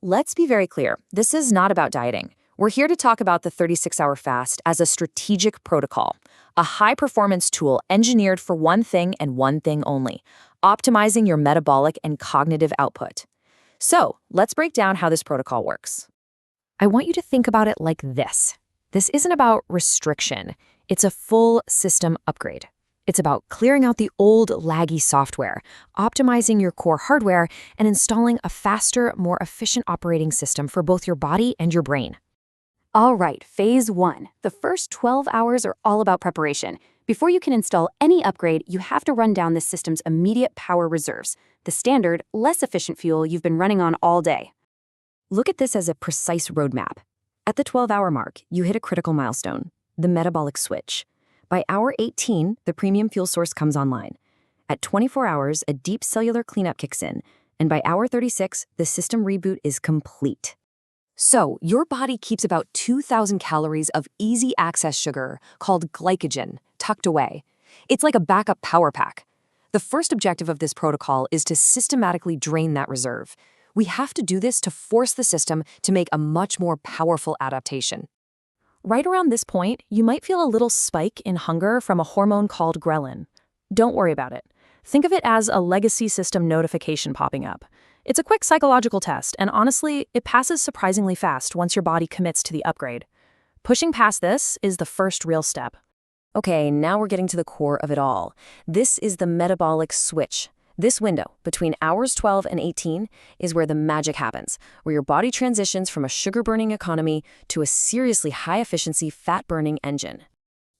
Let's be very clear. This is not about dieting. We're here to talk about the 36-hour fast as a strategic protocol, a high-performance tool engineered for one thing and one thing only, optimizing your metabolic and cognitive output. So, let's break down how this protocol works. I want you to think about it like this. This isn't about restriction. It's a full system upgrade. It's about clearing out the old, laggy software, optimizing your core hardware, and installing a faster, more efficient operating system for both your body and your brain. All right, phase 1. The first 12 hours are all about preparation. Before you can install any upgrade, you have to run down the system's immediate power reserves, the standard, less efficient fuel you've been running on all day. Look at this as a precise roadmap. At the 12-hour mark, you hit a critical milestone, the metabolic switch. By hour 18, the premium fuel source comes online. At 24 hours, a deep cellular cleanup kicks in, and by hour 36, the system reboot is complete. So, your body keeps about 2,000 calories of easy-access sugar, called glycogen, tucked away. It's like a backup power pack. The first objective of this protocol is to systematically drain that reserve. We have to do this to force the system to make a much more powerful adaptation. Right around this point, you might feel a little spike in hunger from a hormone called ghrelin. Don't worry about it. Think of it as a legacy system notification popping up. It's a quick psychological test, and honestly, it passes surprisingly fast once your body commits to the upgrade. Pushing past this is the first real step. Okay, now we're getting to the core of it all. This is the metabolic switch. This window, between hours 12 and 18, is where the magic happens, where your body transitions from a sugar-burning economy to a seriously high-efficiency fat-burning engine.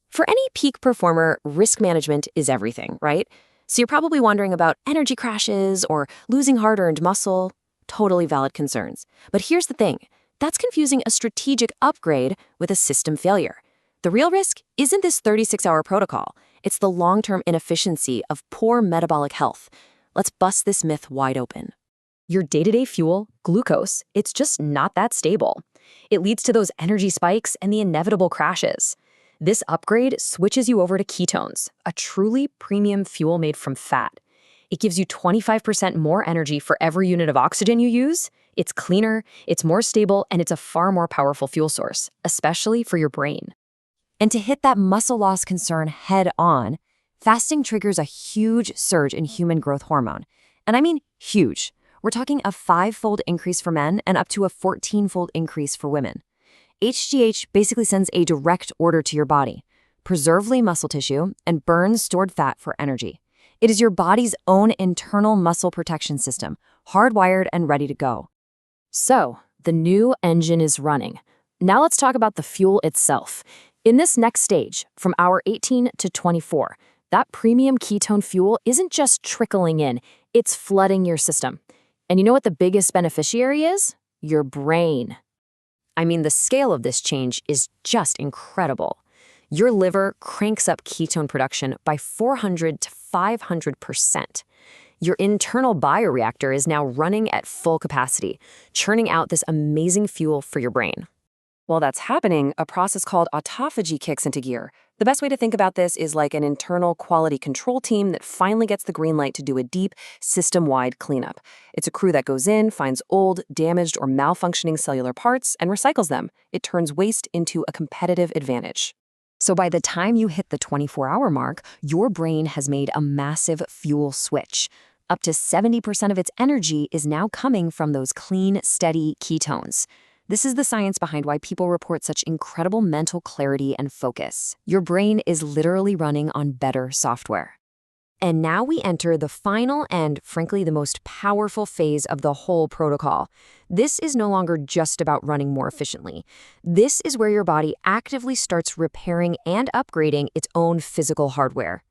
For any peak performer, risk management is everything, right? So you're probably wondering about energy crashes or losing hard-earned muscle. Totally valid concerns. But here's the thing. That's confusing a strategic upgrade with a system failure. The real risk isn't this 36-hour protocol. It's the long-term inefficiency of poor metabolic health. Let's bust this myth wide open. Your day-to-day fuel, glucose, it's just not that stable. It leads to those energy spikes and the inevitable crashes. This upgrade switches you over to ketones, a truly premium fuel made from fat. It gives you 25% more energy for every unit of oxygen you use. It's cleaner, it's more stable, and it's a far more powerful fuel source, especially for your brain. And to hit that muscle loss concern head on, fasting triggers a huge surge in human growth hormone. And I mean huge. We're talking a 5-fold increase for men and up to a 14-fold increase for women. HGH basically sends a direct order to your body. Preserve lean muscle tissue and burn stored fat for energy. It is your body's own internal muscle protection system, hardwired and ready to go. So, the new engine is running. Now let's talk about the fuel itself. In this next stage, from hour 18 to 24, that premium ketone fuel isn't just trickling in, it's flooding your system. And you know what the biggest beneficiary is? Your brain. I mean, the scale of this change is just incredible. Your liver cranks up ketone production by 400 to 500%. Your internal bioreactor is now running at full capacity, churning out this amazing fuel for your brain. While that's happening, a process called autophagy kicks into gear. The best way to think about this is like an internal quality control team that finally gets the green light to do a deep, system-wide cleanup. It's a crew that goes in, finds old, damaged, or malfunctioning cellular parts, and recycles them. It turns waste into a competitive advantage. So by the time you hit the 24-hour mark, your brain has made a massive fuel switch. Up to 70% of its energy is now coming from those clean, steady ketones. This is the science behind why people report such incredible mental clarity and focus. Your brain is literally running on better software. And now we enter the final and, frankly, the most powerful phase of the whole protocol. This is no longer just about running more efficiently. This is where your body actively starts repairing and upgrading its own physical hardware.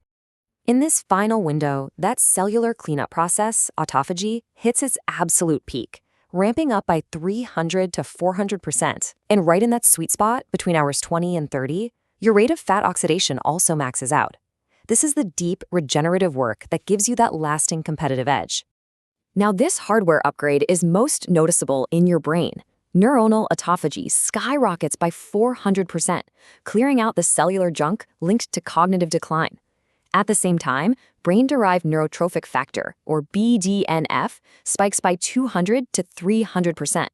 In this final window, that cellular cleanup process, autophagy, hits its absolute peak, ramping up by 300 to 400%. And right in that sweet spot, between hours 20 and 30, your rate of fat oxidation also maxes out. This is the deep, regenerative work that gives you that lasting competitive edge. Now, this hardware upgrade is most noticeable in your brain. Neuronal autophagy skyrockets by 400%, clearing out the cellular junk linked to cognitive decline. At the same time, brain-derived neurotrophic factor, or BDNF, spikes by 200 to 300%,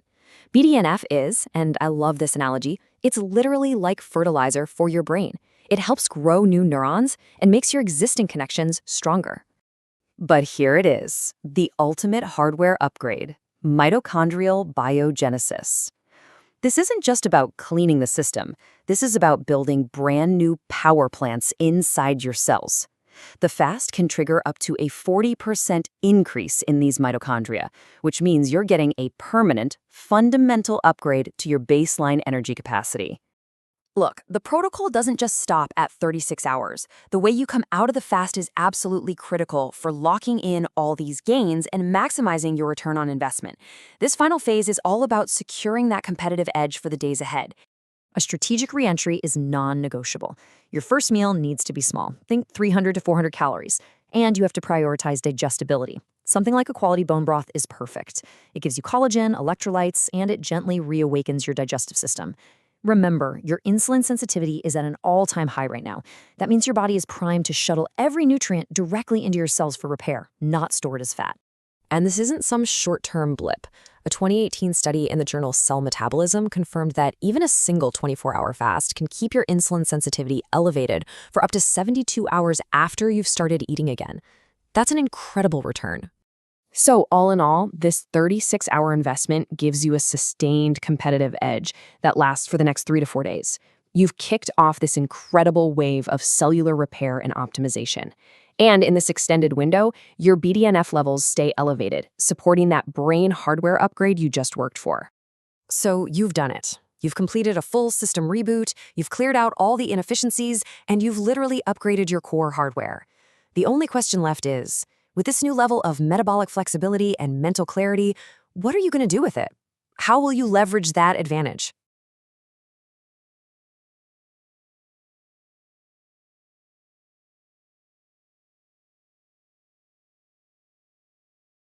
BDNF is, and I love this analogy, it's literally like fertilizer for your brain. It helps grow new neurons and makes your existing connections stronger. But here it is, the ultimate hardware upgrade, mitochondrial biogenesis. This isn't just about cleaning the system. This is about building brand new power plants inside your cells. The fast can trigger up to a 40% increase in these mitochondria, which means you're getting a permanent, fundamental upgrade to your baseline energy capacity. Look, the protocol doesn't just stop at 36 hours. The way you come out of the fast is absolutely critical for locking in all these gains and maximizing your return on investment. This final phase is all about securing that competitive edge for the days ahead. A strategic reentry is non-negotiable. Your first meal needs to be small. Think 300 to 400 calories. And you have to prioritize digestibility. Something like a quality bone broth is perfect. It gives you collagen, electrolytes, and it gently reawakens your digestive system. Remember, your insulin sensitivity is at an all-time high right now. That means your body is primed to shuttle every nutrient directly into your cells for repair, not stored as fat. And this isn't some short-term blip. A 2018 study in the journal Cell Metabolism confirmed that even a single 24-hour fast can keep your insulin sensitivity elevated for up to 72 hours after you've started eating again. That's an incredible return. So all in all, this 36-hour investment gives you a sustained competitive edge that lasts for the next 3 to 4 days. You've kicked off this incredible wave of cellular repair and optimization. And in this extended window, your BDNF levels stay elevated, supporting that brain hardware upgrade you just worked for. So you've done it. You've completed a full system reboot, you've cleared out all the inefficiencies, and you've literally upgraded your core hardware. The only question left is, with this new level of metabolic flexibility and mental clarity, what are you going to do with it? How will you leverage that advantage?